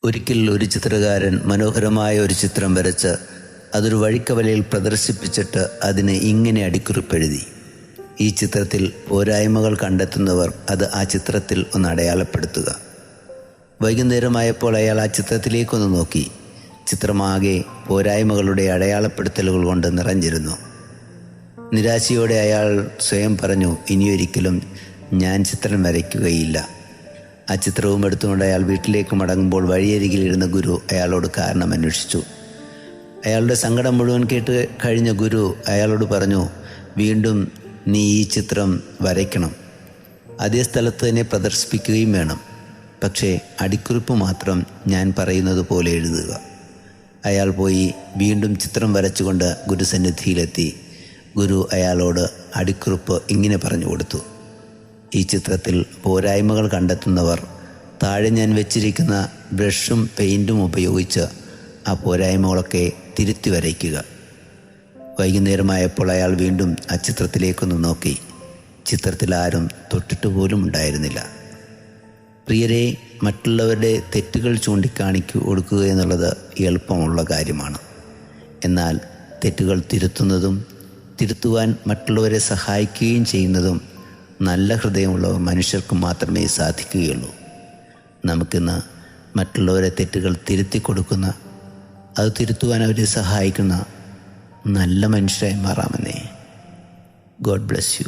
ഒരിക്കൽ ഒരു ചിത്രകാരൻ മനോഹരമായ ഒരു ചിത്രം വരച്ച് അതൊരു വഴിക്കവലയിൽ പ്രദർശിപ്പിച്ചിട്ട് അതിന് ഇങ്ങനെ അടിക്കുറിപ്പെഴുതി: ഈ ചിത്രത്തിൽ പോരായ്മകൾ കണ്ടെത്തുന്നവർ അത് ആ ചിത്രത്തിൽ ഒന്ന് അടയാളപ്പെടുത്തുക. വൈകുന്നേരമായപ്പോൾ അയാൾ ആ ചിത്രത്തിലേക്കൊന്ന് നോക്കി. ചിത്രമാകെ പോരായ്മകളുടെ അടയാളപ്പെടുത്തലുകൾ കൊണ്ട് നിറഞ്ഞിരുന്നു. നിരാശയോടെ അയാൾ സ്വയം പറഞ്ഞു, ഇനിയൊരിക്കലും ഞാൻ ചിത്രം വരയ്ക്കുകയില്ല. ആ ചിത്രവും എടുത്തുകൊണ്ട് അയാൾ വീട്ടിലേക്ക് മടങ്ങുമ്പോൾ വഴിയരികിലിരുന്ന ഗുരു അയാളോട് കാരണം അന്വേഷിച്ചു. അയാളുടെ സങ്കടം മുഴുവൻ കേട്ട് കഴിഞ്ഞ ഗുരു അയാളോട് പറഞ്ഞു, വീണ്ടും നീ ഈ ചിത്രം വരയ്ക്കണം. അതേ സ്ഥലത്ത് തന്നെ പ്രദർശിപ്പിക്കുകയും വേണം. പക്ഷേ അടിക്കുറിപ്പ് മാത്രം ഞാൻ പറയുന്നത് പോലെ എഴുതുക. അയാൾ പോയി വീണ്ടും ചിത്രം വരച്ചുകൊണ്ട് ഗുരുസന്നിധിയിലെത്തി. ഗുരു അയാളോട് അടിക്കുറിപ്പ് ഇങ്ങനെ പറഞ്ഞു കൊടുത്തു: ഈ ചിത്രത്തിൽ പോരായ്മകൾ കണ്ടെത്തുന്നവർ താഴെ ഞാൻ വെച്ചിരിക്കുന്ന ബ്രഷും പെയിൻറ്റും ഉപയോഗിച്ച് ആ പോരായ്മകളൊക്കെ തിരുത്തി വരയ്ക്കുക. വൈകുന്നേരമായപ്പോൾ അയാൾ വീണ്ടും ആ ചിത്രത്തിലേക്കൊന്ന് നോക്കി. ചിത്രത്തിൽ ആരും തൊട്ടിട്ട് പോലും ഉണ്ടായിരുന്നില്ല. പ്രിയരെ, മറ്റുള്ളവരുടെ തെറ്റുകൾ ചൂണ്ടിക്കാണിക്കു കൊടുക്കുക എന്നുള്ളത് എളുപ്പമുള്ള കാര്യമാണ്. എന്നാൽ തെറ്റുകൾ തിരുത്തുന്നതും തിരുത്തുവാൻ മറ്റുള്ളവരെ സഹായിക്കുകയും ചെയ്യുന്നതും നല്ല ഹൃദയമുള്ള മനുഷ്യർക്ക് മാത്രമേ സാധിക്കുകയുള്ളൂ. നമുക്കിന്ന് മറ്റുള്ളവരെ തെറ്റുകൾ തിരുത്തി കൊടുക്കുന്ന, അത് തിരുത്തുവാൻ അവരെ സഹായിക്കുന്ന നല്ല മനുഷ്യരായി മാറാമെന്നേ. God bless you.